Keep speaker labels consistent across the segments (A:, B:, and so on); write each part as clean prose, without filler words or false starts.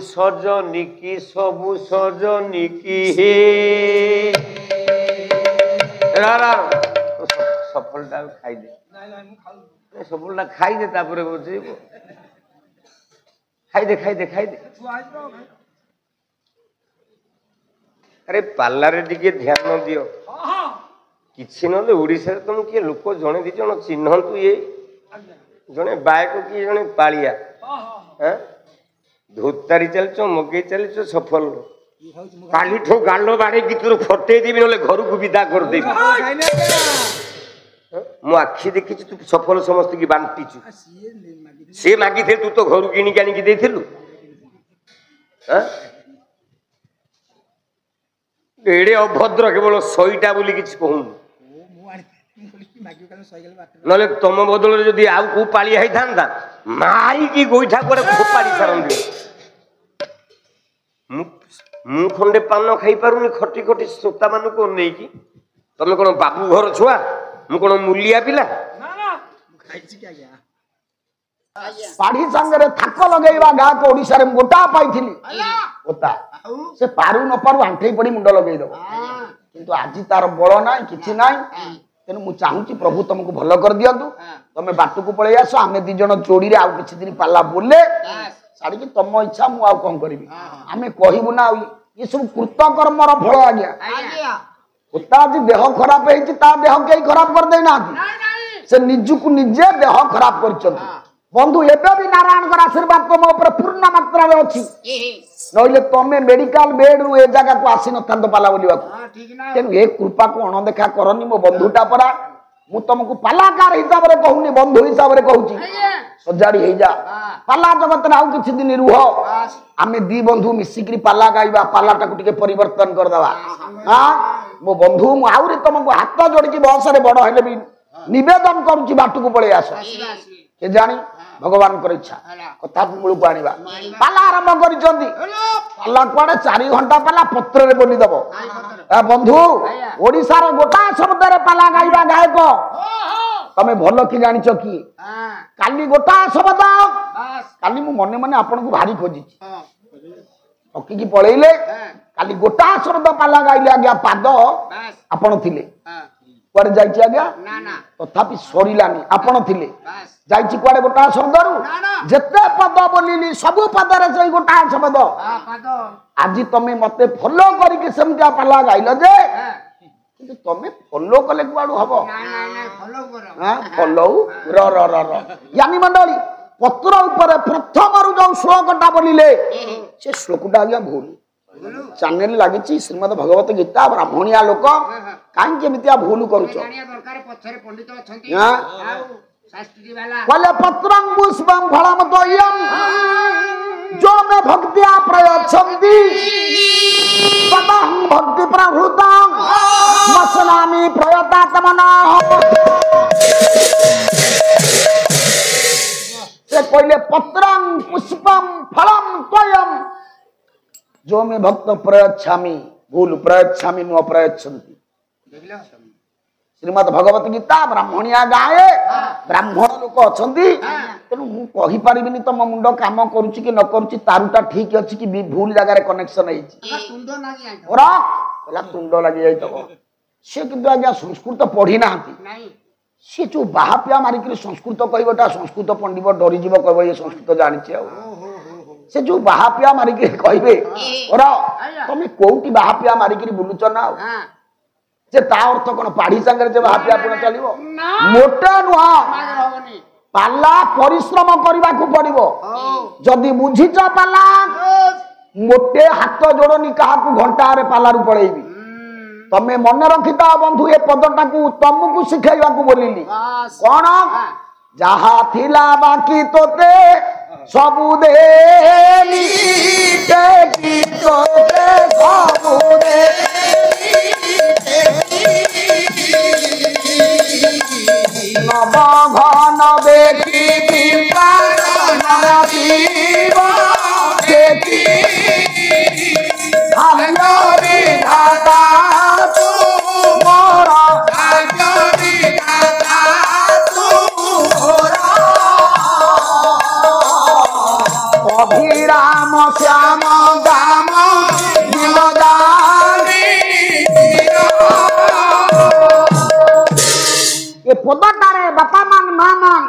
A: सजनी सबु सजनी हे सफलटा खाईदे सफलटा खाईदे बुझेब खाईदे खाईदे खाईदे अरे पार्लारे टिके ध्यान दियो किसी ना ओडिशा तुम किए लोक जड़े दी जन चिन्हतु ये जड़े बायक किए जड़े पालिया धोतारी चलच मगे चलच सफल काली ठो गाल बाड़े कि तोर फटे देवी ना घर को विदा कर देवी मो आखि देखी तू सफल समस्त की बांटीचु सी मागी थे तू तो घर किणी आनिकी देथिलु एड़े अभद्र केवल सईटा बोली किछि कहून नले तुम बदल जदि आउ को पालिया है थांदा मारी की गोइठा पर फोपाड़ी सारंदी मु खंडे पान खाई पारुनी खटी खटी सोता मानु को नै की तमे कोन बाबू घर छुआ मु कोन मूलिया पिला ना ना खाइछि क्या गया
B: पाढ़ी संगे थाक लगेवा गाँ को ओडिशा रे गोटा पाइथिली गोटा से पारु न पारु आंठे पड़ी मुंड लगेई दो किंतु आज तार बळ नाई किछि नाई तेनु मु चाहूची प्रभु तुमको भलो कर दियंतु तमे बाटू को पळे आसो आमे दी जण जोड़ी रे आ किछि दिन पाला बोले साड़ी की तुम इच्छा मु आ कोन करबी आमे कहिबु ना ये सब कृत कर्मर फल आज्ञा गोटा आज देह खराब हेछि ता देह केई खराब कर देना से निजु को निजे देह खराब करछन बंधु एबे भी नारायण आशीर्वाद तुम ऊपर पूर्ण मात्रा रे अछि नइले तमे मेडिकल बेड रु ए जगह को आसी न थांद पाला बोलिबा तेनु ए कृपा को अणदेखा करनी मो बंधुटा परा मु तुमको पालाकार हिसाब रे कहूनी बंधु हिसाब रे कहूची सजाड़ी हे जा पाला जगत रे आउ किछि दिन रुह आमे दी बंधु मिसिकरी पाला गाइबा पालाटा को टिके परिवर्तन कर दवा हां मो बंधु मु आउरी तुमको हाथ जोड़ी की बहस रे बड़ हेले भी निवेदन करूची बाटू को पळे आसो के जानी भगवान कर इच्छा कथा मूल को आनिबा पाला आरंभ करिसंती पाला कुआडे 4 घंटा पाला पत्र रे बोली दबो ए बंधु ओडिसा रे गोटा शब्द रे पाला गाइबा गायक तमे भलो की जानिछ की काली गोटा शब्द काली मु मने मने आपन को भारी खोजी ओकी की पळेइले काली गोटा शब्द पाला गाइले आज्ञा पाद आपन थिले कुआडे जाइछि आज्ञा ना ना तथापि सरीलानी आपन थिले जाइछि कुआडे गोटा शब्दरु जते पद बोलिली सब पद रे जई गोटा शब्द आज तमे मते फॉलो करी के समझा पाला गाइलो जे किंतु तमे फॉलो कले कुआडू हबो ना ना ना फॉलो करो हां फॉलो र र र र यानी मंडली पत्र ऊपर प्रथम रु जो श्लोकटा बोलिले से श्लोकटा आज्ञा भूल चैनल लागिछि श्रीमद् भगवत गीता ब्राह्मणिया लोक काई केमितिया भूल करूछो दरकार पछरे पंडित अछंती शास्त्री वाला बोले पत्रं पुष्पं फलम तोयम जो में भक्तिया प्रयच्छन्ति तदहं भक्ति प्रहृतं मसनामि प्रयतात्मना से पहले पत्रं पुष्पं फलम तोयम जो में भक्त प्रयच्छामि भूल प्रयच्छामि नो प्रयच्छन्ति देखला श्रीमद् भगवत गीता ब्राह्मणिया गाए ब्राह्मण लोक अछंती तेनु मु कहि परिबिनी तम मुंड काम करूची कि न करूची तारुटा ठीक अछि कि भूल जगह रे कनेक्शन आइछि तुंड लागि आइ ओरा पला तुंड लागि आइ तब से किंतु आज्ञा संस्कृत पढ़ी नाहंती नाही से जो बाहापिया मारी कि संस्कृत कहबटा संस्कृत पंडित डरी जीव कहबो ये संस्कृत जानिछि आ से जो बाहापिया मारी कि कहबे ओरा तमे कोउटी बाहापिया मारी कि बुलुच ना जे ता अर्थ कोन पाढ़ी संगे जे बाहापिया पुण चलिबो मोटा नुहा पाला परिश्रम करबा को पड़िबो जदी बुझिच पाला मोटे हाथ जोड़नी कहा को घंटा रे पाला रु पळेबी तमे मन रखिता बंधु ए पदटा को तुमको सिखाइबा को बोलिली कोन जहा थिला बाकी तोते सबु देली तेकी तोते सबु देली नव घन देखी देखी हंगरी धाता तू मोरा हंगरी धाता तू मोरा अभिराम श्याम ए पदटारे बापा मान मां मान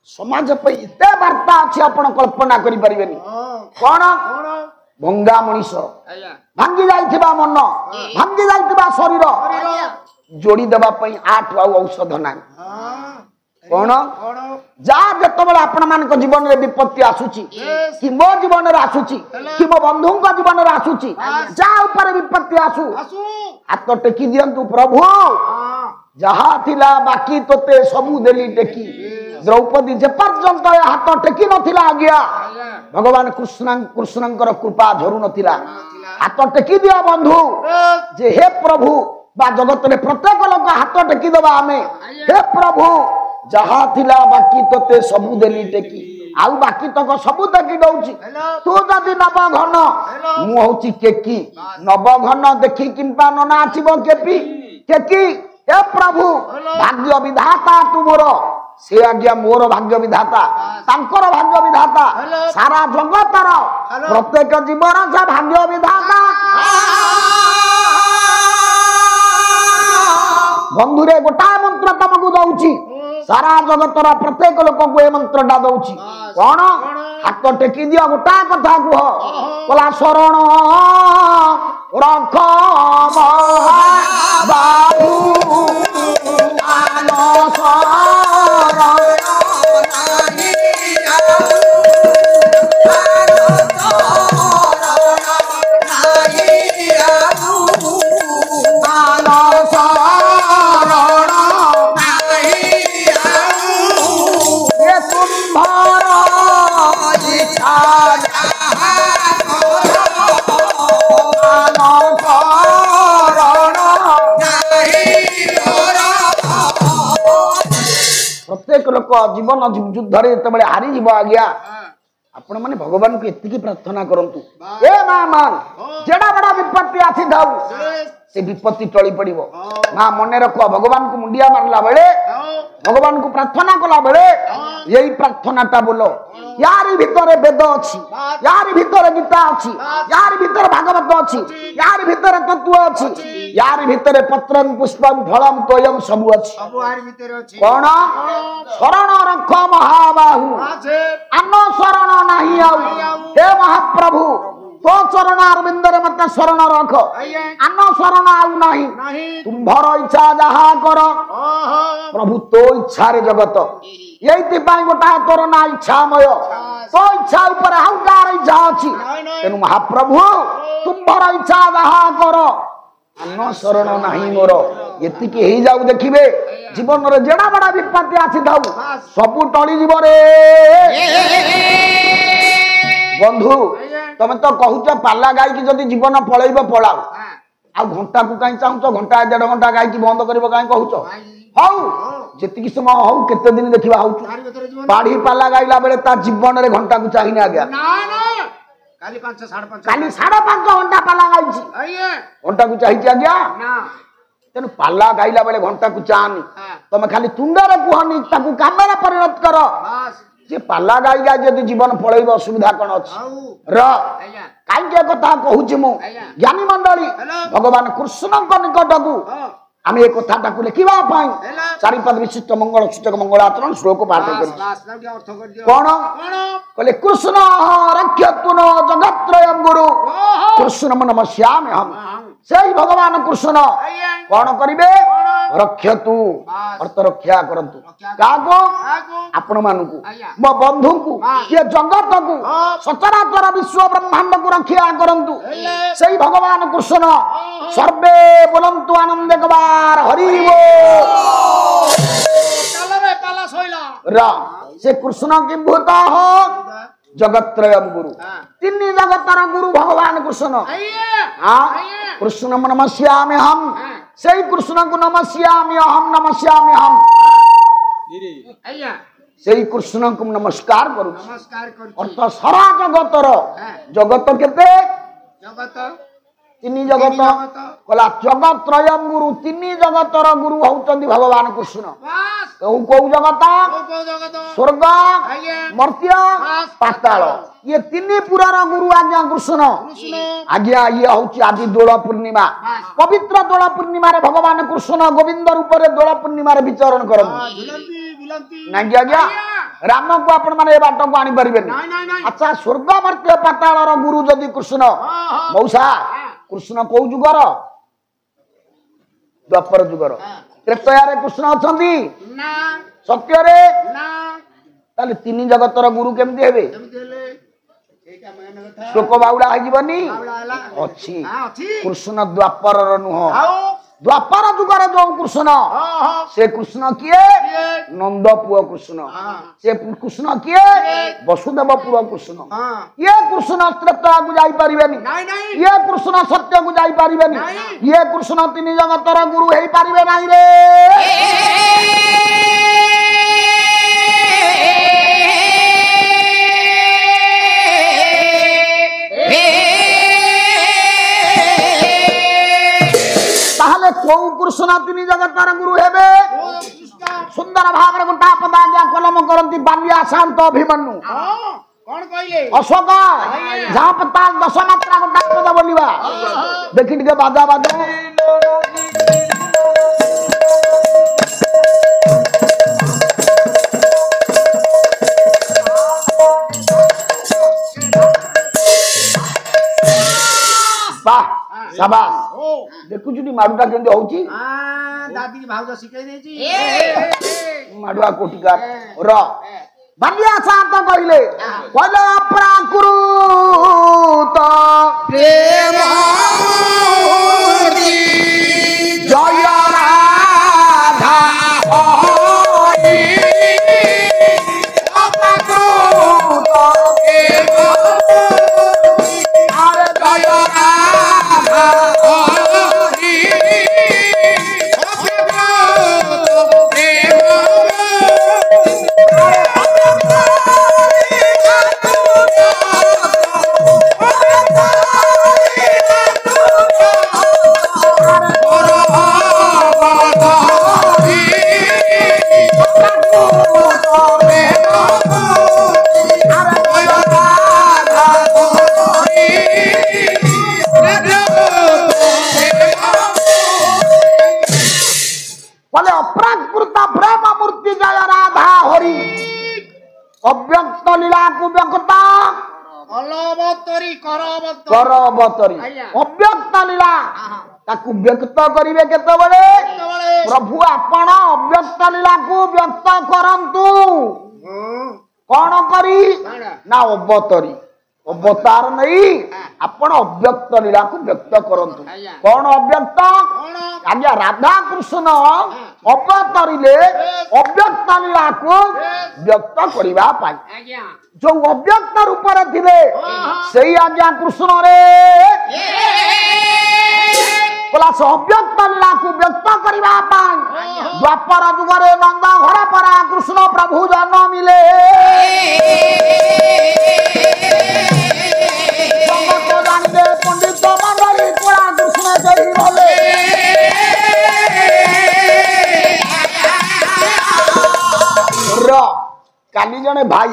B: समाज पे एते वार्ता अच्छी आपण कल्पना करि परिबेनी कोन भंगा मनीष भांगी जाइथिबा मन भांगी जाइथिबा शरीर जोड़ी देबा पई 8 औषध ना कोन जा जतबेले आपण मानक जीवन रे विपत्ति आसुची कि मो जीवन रे आसुची कि मो बंधु का जीवन रे आसुची जा ऊपर विपत्ति आसु हाथ टेकी दियंतु प्रभु जहा थिला बाकी तोते सबु देली टेकी द्रौपदी जे पर्यंत हाथ टेकी नथिला आज्ञा भगवान कृष्णंकर कृपा झरु नथिला हाथ टेकी दिया बंधु जे हे प्रभु बा जगत रे प्रत्येक लोक हाथ टेकी देबा हमें हे प्रभु जहा थिला बाकी तोते सबु देली टेकी आउ बाकी तक सबु टेकी दउची तू जदी नव घन मु होची केकी नव घन देखि किंपा न नाचिबो केपी केकी हे प्रभु भाग्य विधाता तुमरो से आज्ञा मोर भाग्य विधाता तांकर भाग्य विधाता सारा जगतर प्रत्येक जीवन से भाग्य विधाता बंधुरे गोटा मंत्र तुमको दउची सारा जगतर प्रत्येक लोक को ए मंत्रटा दउची कोन हाथ टेकी दियो गोटा कथा कुह बोला शरण रख बाबू आलो शरण प्रत्येक लोक जीवन युद्ध रे हारी जीव आज्ञा आपण माने भगवान को एतिकी प्रार्थना करंतु ए मां मान जेडा बड़ा विपत्ति आसी धाउ से विपत्ति टळी पड़िबो मां मने रखो भगवान को मुंडिया मारला बेले भगवान को प्रार्थना कला बेले यही प्रार्थनाटा बोलो यारी भितरे वेद अछि यारी भितरे गीता अछि यारी भितरे भागवत अछि यारी भितरे तत्व अछि यारी भितरे पत्रं पुष्पं फलम तोयम सब अछि सब यारी भितरे अछि कोन शरण रख महाबाहु अन्न शरण नाही आउ हे महाप्रभु तो चरण अरविंद रे मत शरण रख अन्न शरण आउ नाही तुम्भर इच्छा जहा कर प्रभु तो इच्छा रे जगत यही गोटा तोर ना इच्छामय तो इच्छा ऊपर अहंकार इच्छा अच्छी तेणु महाप्रभु तुम्भर इच्छा जहा कर अन्न शरण नाही मोर एतिकी ही जाऊ देखिबे जीवन रे जेड़ा बड़ा विपत्ति आसी थाउ सबु टळी जीव रे बंधु तमे तो कहूच पाला गाई की जदी जीवन पळैबो पळाओ आ घंटा को काई चाहू घंटा 1.5 घंटा गाई की बंद करबो काई कहूच हौ जेतिकी समय हौ केते दिन देखिबा हौ पाढ़ी पाला गाइला बेले ता जीवन रे घंटा को चाहिनी आज्ञा ना ना काली 5:30 काली 5:30 घंटा पाला गाइची घंटा को चाहिची आज्ञा ना तेनु पाला गाइला बेले घंटा को चाहनी तमे खाली तुंडरे कुहनी ताकू कामेरा परिणत कर बस जे पाला गाई गाई जदी जीवन पळैब असुविधा कोन अछि र काई के कथा कहूची मु ज्ञानी मंडली भगवान कृष्ण को निकट को आमे एक कथा ताकू लिखिबा पाई चारिपद विशिष्ट मंगल सूचक मंगलाचरण श्लोक पाठ करी कोन कहले कृष्ण रक्षतु नो जगत्रयं गुरु कृष्ण नमस्यामि हम सेई भगवान कृष्ण कोन करिवे रक्षतु अर्थ रक्षा करंतु काको आपण मानकु मो बंधु को ये जगत को सचराचर विश्व ब्रह्मांड को रक्षा करंतु सेई भगवान कृष्ण सर्वे बोलंतु आनंद कबार हरि बोल चलरे पाला सोइला रा से कृष्ण की भूत हो जगत्रयम गुरु तीन जगतर गुरु भगवान कृष्ण हां कृष्ण नमस्यामि हम सेई कृष्ण को नमस्यामि हम नमस्यामि हम सेई कृष्ण को नमस्कार करू अर्थ सारा जगतर जगत केते जगत तीन जगत कला जगत्रयम गुरु तीन जगतर गुरु होचंदी भगवान कृष्ण କୋଉ ଜଗତ ସ୍ୱର୍ଗ ମର୍ତ୍ତ୍ୟ ପାତାଳ ये तीन पुरार गुरु आज्ञा कृष्ण आज्ञा ये हूँ आज दोल पूर्णिमा पवित्र दोल पूर्णिमा भगवान कृष्ण गोविंद रूप से दोल पूर्णिमा विचरण करते आज्ञा राम को आपण मैंने बाट को आनी पारे अच्छा स्वर्ग मर्त्य पाताल गुरु जदि कृष्ण मौसा कृष्ण कौ जुगर द्वापर जुगर त्रेतया कृष्ण अच्छा सत्य तीन जगतर गुरु केमती हे शोक बाउला अच्छी कृष्ण द्वापर नुह द्वापर जुगर जो कृष्ण से कृष्ण किए नंद पुओ कृष्ण से कृष्ण किए वसुदेव पुओ कृष्ण ये कृष्ण त्रेता को जाई परिबेनी ये कृष्ण सत्य को जाई परिबेनी ये कृष्ण तीन जगतर गुरु हेई परिबे नाही रे कौ कृष्ण तीन जगतर गुरु हेबे सुंदर भाव गोटा पद आज्ञा कलम करती बालिया शांत अभिमन्यु अशोक जहाँ पता 10 मात्रा गोटा पद बोलिबा देखि टिके बाजा बाजा वाह शाबाश देखुछुटी माडुटा केंदे होउची
C: दादी की भाउज सिखाई देची
B: माडुआ कोटिकार र बालिया सात कहले कहले अपराकृत प्रेम मूर्ति जय राधा हरि अपराकृत प्रेम अरे जय राधा अव्यक्त लीला को व्यक्ता करबतरी अव्यक्त लीला ताकू व्यक्त करिवे केतेबेले प्रभु आपण अव्यक्त लीला को व्यक्त करंतु कौन करी ना अवतरी अवतार नहीं आपण अव्यक्त लीला को व्यक्त करंतु कौन अव्यक्त आज्ञा राधा कृष्ण अवतरिले अव्यक्त लीला को व्यक्त करिबा पाई जो अव्यक्त रूप रे थिले सेही आज्ञा कृष्ण रे बोला से अव्यक्त लीला को व्यक्त करिबा पाई द्वापर जुगरे नंद घर परा कृष्ण प्रभु जन्म मिले पंडित मंडली कोला कृष्ण से बोले काली जने भाई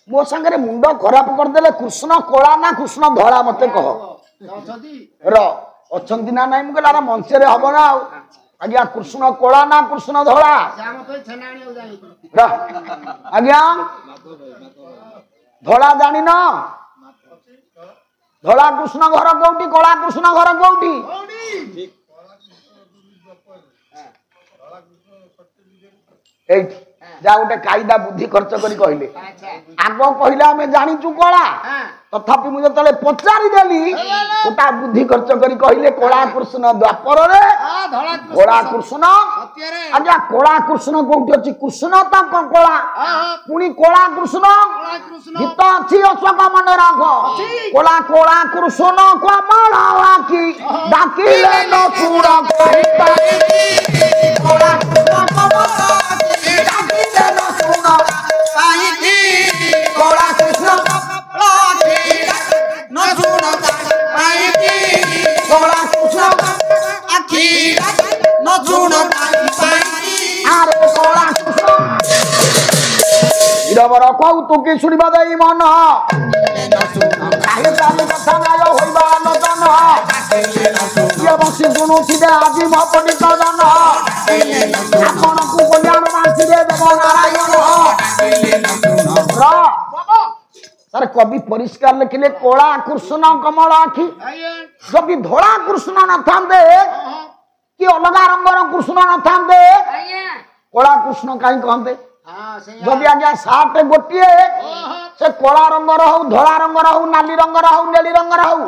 B: मो संगे मुंड खराब करदे कृष्ण कोला ना कृष्ण धड़ा मत कह रही ना ना मुझे मंचे हम ना आज्ञा कृष्ण कोला ना कृष्ण धड़ा आज्ञा धड़ा जानी न धड़ा कृष्ण घर कौटी कोला कृष्ण घर कौटी जा गोटे कायदा बुद्धि खर्च करी कहले आग कहले आम जाचु कला तथापि मुझे जो पचारि देली गोटा बुद्धि खर्च करी कहले कला कृष्ण द्वापर कला कृष्ण आज्ञा कला कृष्ण कौटी अच्छी कृष्ण तक कला पुणी कला कृष्ण गीत अच्छी अशोक मन राख कला कला कृष्ण कमल आखि डाकिले न सुर कला कृष्ण कमल कला कृष्ण कला ତୁ କି ଶୁଣିବା ଦେଇ ମନ କାହିଁ ଚାଲି କଥା ନାୟ ହୋଇବା ନଦନ କିଏ ବସି ଶୁଣୁଥିବେ ଆଜି ମୋ ପଣ୍ଡିତ ଜନ ଆପଣଙ୍କୁ କଲ୍ୟାଣ ମାସିରେ ଦେବ ନାରାୟଣ ତାର କବି ପରିଷ୍କାର ଲେଖିଲେ କଳା କୃଷ୍ଣ କମଳ ଆଖି ଯଦି ଧଳା କୃଷ୍ଣ ନଥାନ୍ତେ କି ଅଲଗା ରଙ୍ଗର କୃଷ୍ଣ ନଥାନ୍ତେ କଳା କୃଷ୍ଣ କାହିଁ କହନ୍ତେ ଯଦି ଆଜ୍ଞା ସାର୍ଟ ଗୋଟିଏ ସେ କଳା ରଙ୍ଗର ହଉ ଧଳା ରଙ୍ଗର ହଉ ନାଲି ରଙ୍ଗର ହଉ ନେଳି ରଙ୍ଗର ହଉ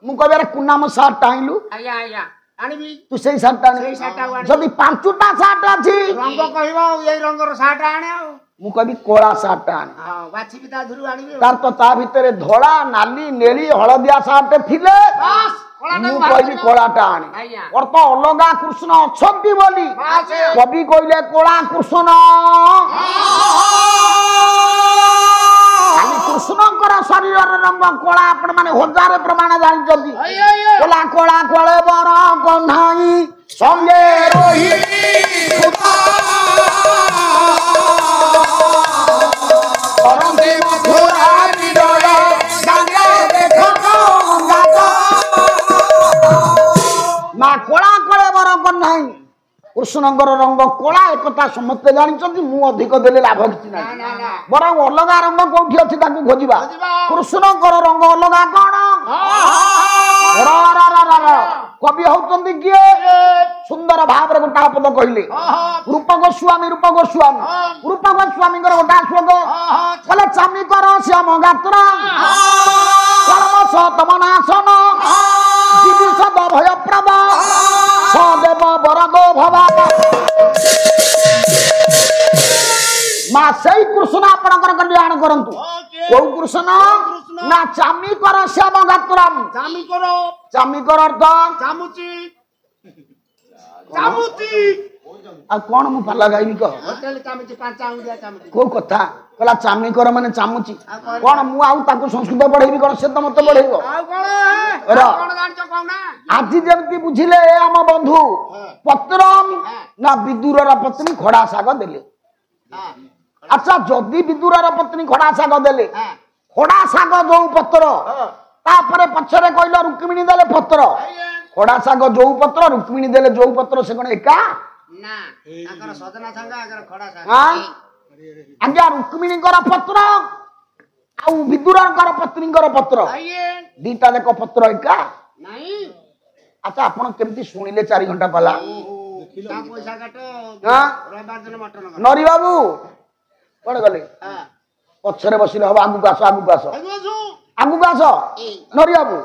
B: ମୁଁ କହିବି କୁନାମ ସାର୍ଟ ଆଣିଲୁ ତୁ ସେଇ ସାର୍ଟ ଆଣିବୁ ଯଦି 5ଟା ସାର୍ଟ ଅଛି
C: ରଙ୍ଗ କହିବ ଏଇ ରଙ୍ଗର ସାର୍ଟ ଆଣେ ଆଉ
B: ମୁଁ କହିବି କଳା ସାର୍ଟ ଆଣେ
C: ବାଛିବି ତା ଧରୁ ଆଣିବି
B: ତାର ତ ତା ଭିତରେ ଧଳା ନାଲି ନେଳି ହଳଦିଆ ସାର୍ଟ ଥିଲେ ମୁଁ କହିବି କଳାଟା ଆଣେ ଅର୍ଥ ଅଲଗା କୃଷ୍ଣ ଅଛନ୍ତି ବୋଲି କବି କହିଲେ କଳା କୃଷ୍ଣ ଖାଲି କୃଷ୍ଣଙ୍କର ଶରୀରର ରଙ୍ଗ କଳା ଆପଣ ମାନେ ହଜାରେ ପ୍ରମାଣ ଜାଣିଛନ୍ତି କଳା କଳା କଳେ ବର କହ୍ନାଇ ସଙ୍ଗେ ରହି ନା କଳା କଳେ ବର କହ୍ନାଇ କୃଷ୍ଣଙ୍କର ରଙ୍ଗ କଳା ଏକଥା ସମସ୍ତେ ଜାଣିଛନ୍ତି ମୁଁ ଅଧିକ ଦେଲେ ଲାଭ କିଛି ନାହିଁ ବରଂ ଅଲଗା ରଙ୍ଗ କୋଉଠି ଅଛି ତାକୁ ଖୋଜିବା କୃଷ୍ଣଙ୍କର ରଙ୍ଗ ଅଲଗା କଣ କବି ହଉଛନ୍ତି କିଏ ସୁନ୍ଦର ଭାବରେ ଗୋଟା ପଦ କହିଲେ ରୂପ ଗୋସ୍ୱାମୀ ଗୋଟା ଶ୍ଲୋକ କହିଲେ ଚାମି କର ଶ୍ୟାମ ଗାତ୍ର ତମ ନାଶନ ଦିବିଷଦ ଭୟପ୍ରଦ ସଦେବ ବରଦୋ ଭବା ମା ସେଇ କୃଷ୍ଣ ଆପଣଙ୍କର କଲ୍ୟାଣ କରନ୍ତୁ କୋଉ କୃଷ୍ଣ ନା ଚାମି କର ଶ୍ୟାମ ଗାତ୍ରମ ଚାମି କର ଅର୍ଥ ଆଉ କଣ ମୁଁ ପାଲା ଗାଇବି କହ କୋଉ କଥା କହିଲା ଚାମି କର ମାନେ ଚାମୁଚି କଣ ମୁଁ ଆଉ ତାକୁ ସଂସ୍କୃତ ପଢେଇବି କଣ ସେ ତ ମତେ ପଢେଇବ ଆଜି ଯେମିତି ବୁଝିଲେ ଆମ ବନ୍ଧୁ ପତ୍ର ନା ବିଦୁରର ପତ୍ନୀ ଖଡା ଶାଗ ଦେଲେ ଆଚ୍ଛା ଯଦି ବିଦୁରର ପତ୍ନୀ ଖଡା ଶାଗ ଦେଲେ ଖଡା ଶାଗ ଯୋଉ ପତ୍ର ତାପରେ ପଛରେ କହିଲ ରୁକ୍ମିଣୀ ଦେଲେ ପତ୍ର ଖଡା ଶାଗ ଯୋଉ ପତ୍ର ରୁକ୍ମିଣୀ ଦେଲେ ଯୋଉ ପତ୍ର ସେ କଣ ଏକା ଆଜ୍ଞା ରୁକ୍ମିଣୀଙ୍କର ପତ୍ର ଆଉ ବିଦୁରଙ୍କର ପତ୍ନୀଙ୍କର ପତ୍ର ଦିଟା ଯାକ ପତ୍ର ଏକା ଆଚ୍ଛା ଆପଣ କେମିତି ଶୁଣିଲେ 4 ଘଣ୍ଟା ପାଲା ନରୀ ବାବୁ କଣ ଗଲେ ପଛରେ ବସିଲେ ହବ ଆଗକୁ ଆସ ନରୀ ବାବୁ